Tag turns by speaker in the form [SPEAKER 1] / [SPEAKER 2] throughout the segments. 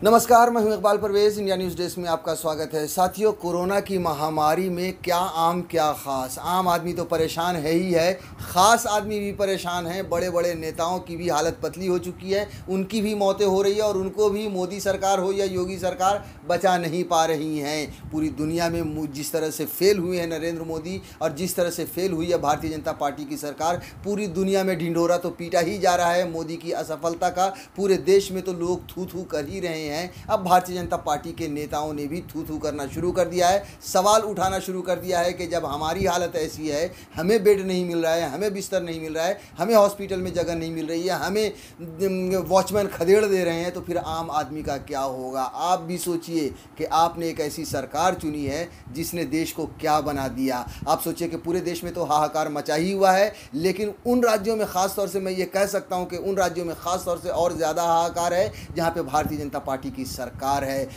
[SPEAKER 1] नमस्कार, मैं हूं Iqbal Parvez. India news desk में आपका स्वागत है। साथियों, कोरोना की महामारी में क्या आम क्या ख़ास। आम आदमी तो परेशान है ही है, ख़ास आदमी भी परेशान हैं। बड़े बड़े नेताओं की भी हालत पतली हो चुकी है, उनकी भी मौतें हो रही है और उनको भी मोदी सरकार हो या योगी सरकार बचा नहीं पा रही हैं। पूरी दुनिया में जिस तरह से फेल हुए हैं नरेंद्र मोदी और जिस तरह से फेल हुई है भारतीय जनता पार्टी की सरकार, पूरी दुनिया में ढिंढोरा तो पीटा ही जा रहा है मोदी की असफलता का। पूरे देश में तो लोग थू थू कर ही रहे हैं। अब भारतीय जनता पार्टी के नेताओं ने भी थू थू करना शुरू कर दिया है, सवाल उठाना शुरू कर दिया है कि जब हमारी हालत ऐसी है, हमें बेड नहीं मिल रहा है, हमें बिस्तर नहीं मिल रहा है, हमें हॉस्पिटल में जगह नहीं मिल रही है, हमें वॉचमैन खदेड़ दे रहे हैं, तो फिर आम आदमी का क्या होगा। आप भी सोचिए कि आपने एक ऐसी सरकार चुनी है जिसने देश को क्या बना दिया। आप सोचिए कि पूरे देश में तो हाहाकार मचा ही हुआ है, लेकिन उन राज्यों में ख़ास तौर से मैं ये कह सकता हूँ कि उन राज्यों में ख़ास तौर से और ज़्यादा हाहाकार है जहाँ पे भारतीय जनता पार्टी की सरकार है।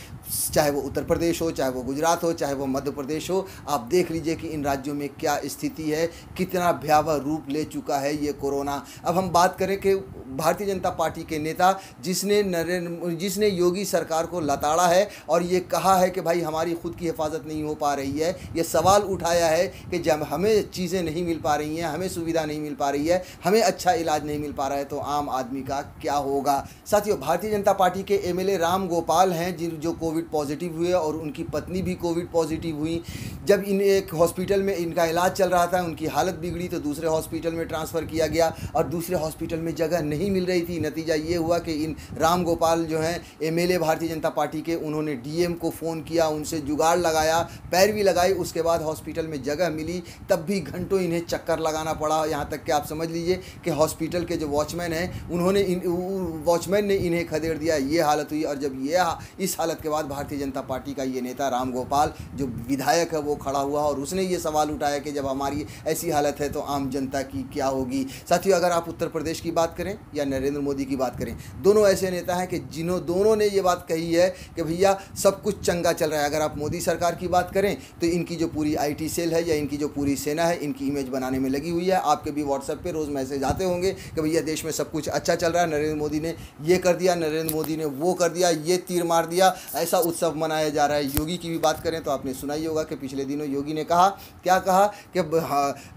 [SPEAKER 1] चाहे वो उत्तर प्रदेश हो, चाहे वो गुजरात हो, चाहे वो मध्य प्रदेश हो, आप देख लीजिए कि इन राज्यों में क्या स्थिति है, कितना भयावह रूप ले चुका है ये कोरोना। अब हम बात करें कि भारतीय जनता पार्टी के नेता जिसने योगी सरकार को लताड़ा है और ये कहा है कि भाई हमारी खुद की हिफाजत नहीं हो पा रही है, ये सवाल उठाया है कि जब हमें चीज़ें नहीं मिल पा रही हैं, हमें सुविधा नहीं मिल पा रही है, हमें अच्छा इलाज नहीं मिल पा रहा है, तो आम आदमी का क्या होगा। साथियों, भारतीय जनता पार्टी के एमएलए राम गोपाल हैं जो कोविड पॉजिटिव हुए और उनकी पत्नी भी कोविड पॉजिटिव हुई। जब एक हॉस्पिटल में इनका इलाज चल रहा था, उनकी हालत बिगड़ी तो दूसरे हॉस्पिटल में ट्रांसफ़र किया गया और दूसरे हॉस्पिटल में जगह नहीं मिल रही थी। नतीजा ये हुआ कि इन राम गोपाल जो हैं एमएलए भारतीय जनता पार्टी के, उन्होंने डीएम को फ़ोन किया, उनसे जुगाड़ लगाया, पैरवी लगाई, उसके बाद हॉस्पिटल में जगह मिली, तब भी घंटों इन्हें चक्कर लगाना पड़ा। यहाँ तक कि आप समझ लीजिए कि हॉस्पिटल के जो वॉचमैन हैं वॉचमैन ने इन्हें खदेड़ दिया। ये हालत हुई और जब इस हालत के बाद भारतीय जनता पार्टी का ये नेता राम गोपाल जो विधायक है वो खड़ा हुआ और उसने ये सवाल उठाया कि जब हमारी ऐसी हालत है तो आम जनता की क्या होगी। साथियों, अगर आप उत्तर प्रदेश की बात करें या नरेंद्र मोदी की बात करें, दोनों ऐसे नेता हैं कि दोनों ने ये बात कही है कि भैया सब कुछ चंगा चल रहा है। अगर आप मोदी सरकार की बात करें तो इनकी जो पूरी IT सेल है या इनकी जो पूरी सेना है, इनकी इमेज बनाने में लगी हुई है। आपके भी व्हाट्सएप पे रोज़ मैसेज आते होंगे कि भैया देश में सब कुछ अच्छा चल रहा है, नरेंद्र मोदी ने ये कर दिया, नरेंद्र मोदी ने वो कर दिया, ये तीर मार दिया, ऐसा उत्सव मनाया जा रहा है। योगी की भी बात करें तो आपने सुना ही होगा कि पिछले दिनों योगी ने कहा, क्या कहा कि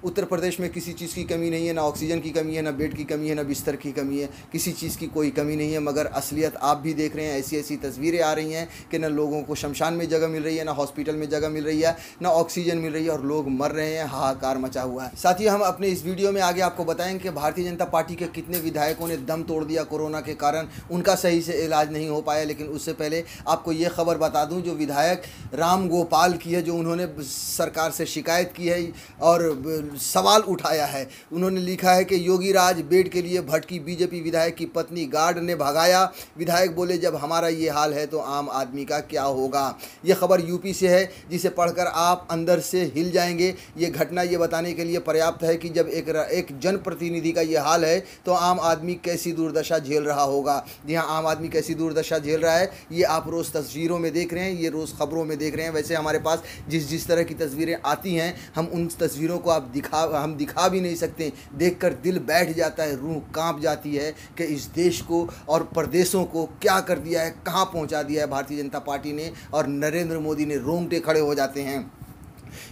[SPEAKER 1] उत्तर प्रदेश में किसी चीज़ की कमी नहीं है, ना ऑक्सीजन की कमी है, ना बेड की कमी है, ना बिस्तर की कमी है, किसी चीज़ की कोई कमी नहीं है। मगर असलियत आप भी देख रहे हैं, ऐसी ऐसी तस्वीरें आ रही हैं कि ना लोगों को शमशान में जगह मिल रही है, ना हॉस्पिटल में जगह मिल रही है, ना ऑक्सीजन मिल रही है और लोग मर रहे हैं, हाहाकार मचा हुआ है। साथ ही हम अपने इस वीडियो में आगे आपको बताएंगे कि भारतीय जनता पार्टी के कितने विधायकों ने दम तोड़ दिया कोरोना के कारण, उनका सही से इलाज नहीं हो पाया। लेकिन उससे पहले आपको ये खबर बता दूं जो विधायक राम गोपाल की है, जो उन्होंने सरकार से शिकायत की है और सवाल उठाया है। उन्होंने लिखा है कि योगी राज बेड के लिए भटकी बीजेपी विधायक की पत्नी गार्ड ने भगाया। विधायक बोले जब हमारा ये हाल है तो आम आदमी का क्या होगा। ये खबर यूपी से है जिसे पढ़कर आप अंदर से हिल जाएंगे। ये घटना ये बताने के लिए पर्याप्त है कि जब एक जनप्रतिनिधि का ये हाल है तो आम आदमी कैसी दुर्दशा झेल रहा होगा। जी हाँ, आम आदमी कैसी दुर्दशा झेल रहा है ये आप रोज़ तस्वीरों में देख रहे हैं, ये रोज़ खबरों में देख रहे हैं। वैसे हमारे पास जिस तरह की तस्वीरें आती हैं, हम उन तस्वीरों को हम दिखा भी नहीं सकते। देखकर दिल बैठ जाता है, रूह कांप जाती है कि इस देश को और प्रदेशों को क्या कर दिया है, कहाँ पहुँचा दिया है भारतीय जनता पार्टी ने और नरेंद्र मोदी ने। रोंगटे खड़े हो जाते हैं।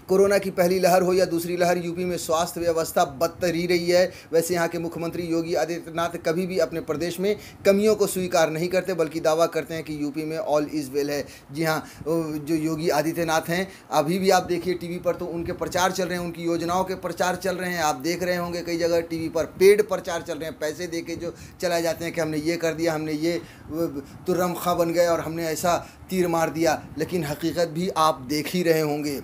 [SPEAKER 1] कोरोना की पहली लहर हो या दूसरी लहर, यूपी में स्वास्थ्य व्यवस्था बदतर ही रही है। वैसे यहाँ के मुख्यमंत्री योगी आदित्यनाथ कभी भी अपने प्रदेश में कमियों को स्वीकार नहीं करते, बल्कि दावा करते हैं कि यूपी में ऑल इज़ वेल है। जी हाँ, जो योगी आदित्यनाथ हैं, अभी भी आप देखिए टीवी पर तो उनके प्रचार चल रहे हैं, उनकी योजनाओं के प्रचार चल रहे हैं। आप देख रहे होंगे कई जगह टीवी पर पेड प्रचार चल रहे हैं, पैसे दे के जो चलाए जाते हैं कि हमने ये कर दिया, हमने ये तुर्रम खां बन गए और हमने ऐसा तीर मार दिया। लेकिन हकीकत भी आप देख ही रहे होंगे,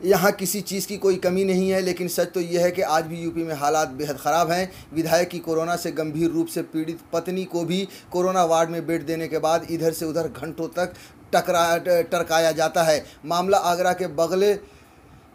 [SPEAKER 1] यहाँ किसी चीज़ की कोई कमी नहीं है। लेकिन सच तो यह है कि आज भी यूपी में हालात बेहद ख़राब हैं। विधायक की कोरोना से गंभीर रूप से पीड़ित पत्नी को भी कोरोना वार्ड में बेड देने के बाद इधर से उधर घंटों तक टरकाया जाता है। मामला आगरा के बगले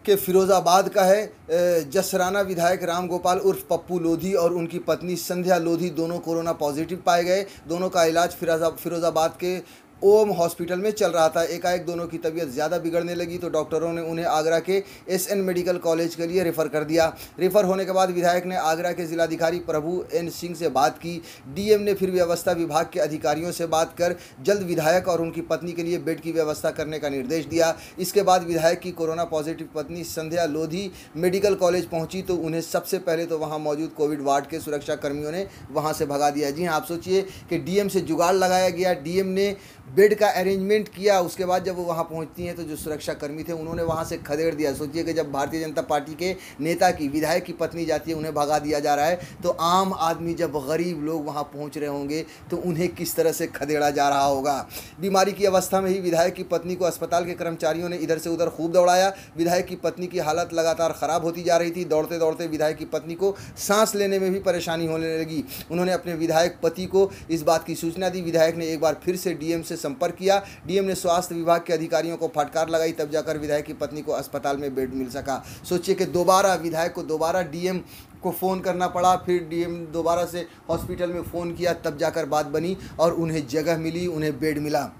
[SPEAKER 1] के फिरोज़ाबाद का है। जसराना विधायक राम गोपाल उर्फ पप्पू लोधी और उनकी पत्नी संध्या लोधी दोनों कोरोना पॉजिटिव पाए गए। दोनों का इलाज फिरोज़ाबाद के ओम हॉस्पिटल में चल रहा था। एकाएक दोनों की तबीयत ज़्यादा बिगड़ने लगी तो डॉक्टरों ने उन्हें आगरा के एसएन मेडिकल कॉलेज के लिए रेफ़र कर दिया। रेफ़र होने के बाद विधायक ने आगरा के जिलाधिकारी प्रभु एन सिंह से बात की। डीएम ने फिर व्यवस्था विभाग के अधिकारियों से बात कर जल्द विधायक और उनकी पत्नी के लिए बेड की व्यवस्था करने का निर्देश दिया। इसके बाद विधायक की कोरोना पॉजिटिव पत्नी संध्या लोधी मेडिकल कॉलेज पहुंची तो उन्हें सबसे पहले तो वहां मौजूद कोविड वार्ड के सुरक्षा कर्मियों ने वहां से भगा दिया। जी हाँ, आप सोचिए कि डीएम से जुगाड़ लगाया गया, डीएम ने बेड का अरेंजमेंट किया, उसके बाद जब वो वहाँ पहुँचती हैं तो जो सुरक्षा कर्मी थे उन्होंने वहाँ से खदेड़ दिया। सोचिए कि जब भारतीय जनता पार्टी के नेता की, विधायक की पत्नी जाती है, उन्हें भगा दिया जा रहा है, तो आम आदमी, जब गरीब लोग वहाँ पहुँच रहे होंगे तो उन्हें किस तरह से खदेड़ा जा रहा होगा। बीमारी की अवस्था में ही विधायक की पत्नी को अस्पताल के कर्मचारियों ने इधर से उधर खूब दौड़ाया। विधायक की पत्नी की हालत लगातार ख़राब होती जा रही थी। दौड़ते दौड़ते विधायक की पत्नी को सांस लेने में भी परेशानी होने लगी। उन्होंने अपने विधायक पति को इस बात की सूचना दी। विधायक ने एक बार फिर से डीएम से संपर्क किया। डीएम ने स्वास्थ्य विभाग के अधिकारियों को फटकार लगाई, तब जाकर विधायक की पत्नी को अस्पताल में बेड मिल सका। सोचिए कि दोबारा विधायक को दोबारा डीएम को फ़ोन करना पड़ा, फिर डीएम दोबारा से हॉस्पिटल में फ़ोन किया, तब जाकर बात बनी और उन्हें जगह मिली, उन्हें बेड मिला।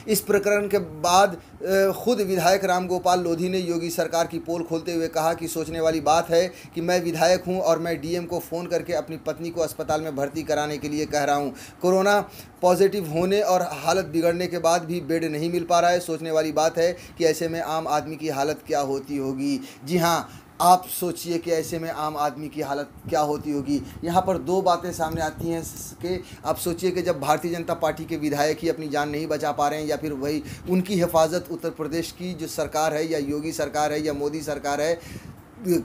[SPEAKER 1] इस प्रकरण के बाद खुद विधायक रामगोपाल लोधी ने योगी सरकार की पोल खोलते हुए कहा कि सोचने वाली बात है कि मैं विधायक हूं और मैं डीएम को फ़ोन करके अपनी पत्नी को अस्पताल में भर्ती कराने के लिए कह रहा हूं। कोरोना पॉजिटिव होने और हालत बिगड़ने के बाद भी बेड नहीं मिल पा रहा है। सोचने वाली बात है कि ऐसे में आम आदमी की हालत क्या होती होगी। जी हाँ, आप सोचिए कि ऐसे में आम आदमी की हालत क्या होती होगी। यहाँ पर दो बातें सामने आती हैं कि आप सोचिए कि जब भारतीय जनता पार्टी के विधायक ही अपनी जान नहीं बचा पा रहे हैं, या फिर वही उनकी हिफाजत उत्तर प्रदेश की जो सरकार है, या योगी सरकार है, या मोदी सरकार है,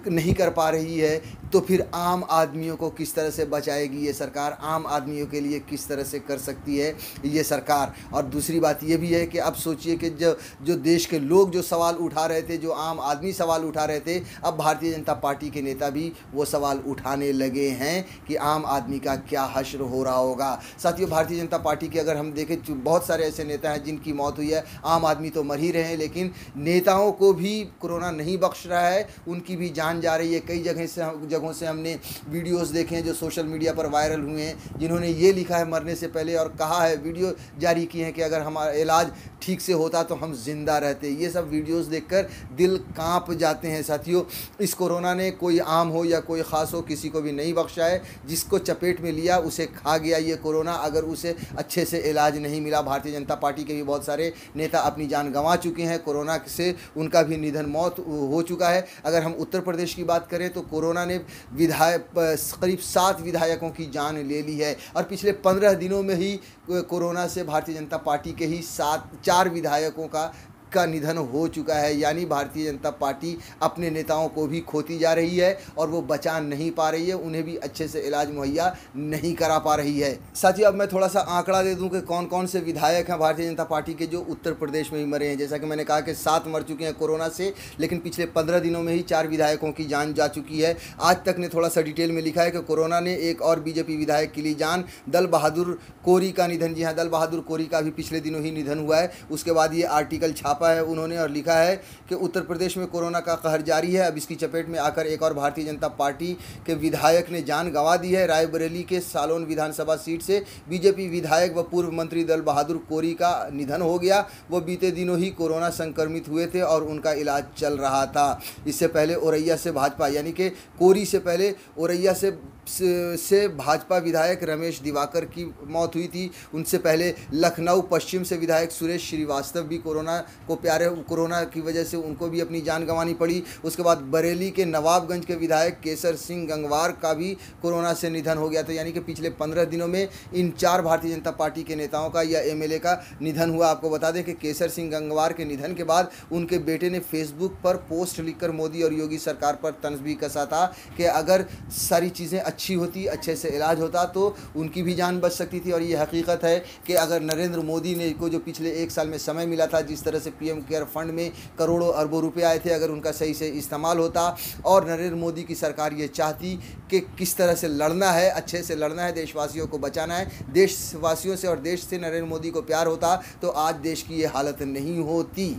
[SPEAKER 1] नहीं कर पा रही है, तो फिर आम आदमियों को किस तरह से बचाएगी ये सरकार, आम आदमियों के लिए किस तरह से कर सकती है ये सरकार। और दूसरी बात ये भी है कि अब सोचिए कि जो देश के लोग जो सवाल उठा रहे थे, जो आम आदमी सवाल उठा रहे थे, अब भारतीय जनता पार्टी के नेता भी वो सवाल उठाने लगे हैं कि आम आदमी का क्या हश्र हो रहा होगा। साथियों, भारतीय जनता पार्टी के अगर हम देखें तो बहुत सारे ऐसे नेता हैं जिनकी मौत हुई है। आम आदमी तो मर ही रहे हैं, लेकिन नेताओं को भी कोरोना नहीं बख्श रहा है, उनकी भी जान जा रही है। कई जगहों से हमने वीडियोस देखे हैं जो सोशल मीडिया पर वायरल हुए हैं, जिन्होंने ये लिखा है मरने से पहले और कहा है, वीडियो जारी किए हैं कि अगर हमारा इलाज ठीक से होता तो हम जिंदा रहते। ये सब वीडियोस देखकर दिल कांप जाते हैं। साथियों, इस कोरोना ने कोई आम हो या कोई ख़ास हो, किसी को भी नहीं बख्शा है। जिसको चपेट में लिया उसे खा गया ये कोरोना, अगर उसे अच्छे से इलाज नहीं मिला। भारतीय जनता पार्टी के भी बहुत सारे नेता अपनी जान गंवा चुके हैं, कोरोना से उनका भी निधन मौत हो चुका है। अगर हम उत्तर प्रदेश की बात करें तो कोरोना ने करीब 7 विधायकों की जान ले ली है, और पिछले 15 दिनों में ही कोरोना से भारतीय जनता पार्टी के ही 4 विधायकों का निधन हो चुका है। यानी भारतीय जनता पार्टी अपने नेताओं को भी खोती जा रही है और वो बचा नहीं पा रही है, उन्हें भी अच्छे से इलाज मुहैया नहीं करा पा रही है। साथियों, अब मैं थोड़ा सा आंकड़ा दे दूं कि कौन कौन से विधायक हैं भारतीय जनता पार्टी के जो उत्तर प्रदेश में ही मरे हैं। जैसा कि मैंने कहा कि 7 मर चुके हैं कोरोना से, लेकिन पिछले 15 दिनों में ही 4 विधायकों की जान जा चुकी है। आज तक ने थोड़ा सा डिटेल में लिखा है कि कोरोना ने एक और बीजेपी विधायक के लिए जान, दल बहादुर कोरी का निधन। जी हाँ, दल बहादुर कोरी का भी पिछले दिनों ही निधन हुआ है। उसके बाद ये आर्टिकल छापा है उन्होंने और लिखा है कि उत्तर प्रदेश में कोरोना का कहर जारी है। अब इसकी चपेट में आकर एक और भारतीय जनता पार्टी के विधायक ने जान गंवा दी है। रायबरेली के सालोन विधानसभा सीट से बीजेपी विधायक व पूर्व मंत्री दल बहादुर कोरी का निधन हो गया। वो बीते दिनों ही कोरोना संक्रमित हुए थे और उनका इलाज चल रहा था। इससे पहले औरैया से भाजपा, यानी कि कोरी से पहले औरैया से भाजपा विधायक रमेश दिवाकर की मौत हुई थी। उनसे पहले लखनऊ पश्चिम से विधायक सुरेश श्रीवास्तव भी कोरोना की वजह से उनको भी अपनी जान गंवानी पड़ी। उसके बाद बरेली के नवाबगंज के विधायक केसर सिंह गंगवार का भी कोरोना से निधन हो गया था। यानी कि पिछले 15 दिनों में इन 4 भारतीय जनता पार्टी के नेताओं का या एमएलए का निधन हुआ। आपको बता दें कि केसर सिंह गंगवार के निधन के बाद उनके बेटे ने फेसबुक पर पोस्ट लिखकर मोदी और योगी सरकार पर तंज भी कसा था कि अगर सारी चीज़ें अच्छी होती, अच्छे से इलाज होता तो उनकी भी जान बच सकती थी। और ये हकीकत है कि अगर नरेंद्र मोदी ने को जो पिछले 1 साल में समय मिला था, जिस तरह से पीएम केयर फंड में करोड़ों अरबों रुपए आए थे, अगर उनका सही से इस्तेमाल होता और नरेंद्र मोदी की सरकार ये चाहती कि किस तरह से लड़ना है, अच्छे से लड़ना है, देशवासियों को बचाना है, देशवासियों से और देश से नरेंद्र मोदी को प्यार होता तो आज देश की ये हालत नहीं होती।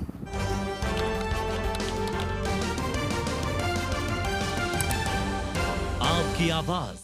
[SPEAKER 2] आपकी आवाज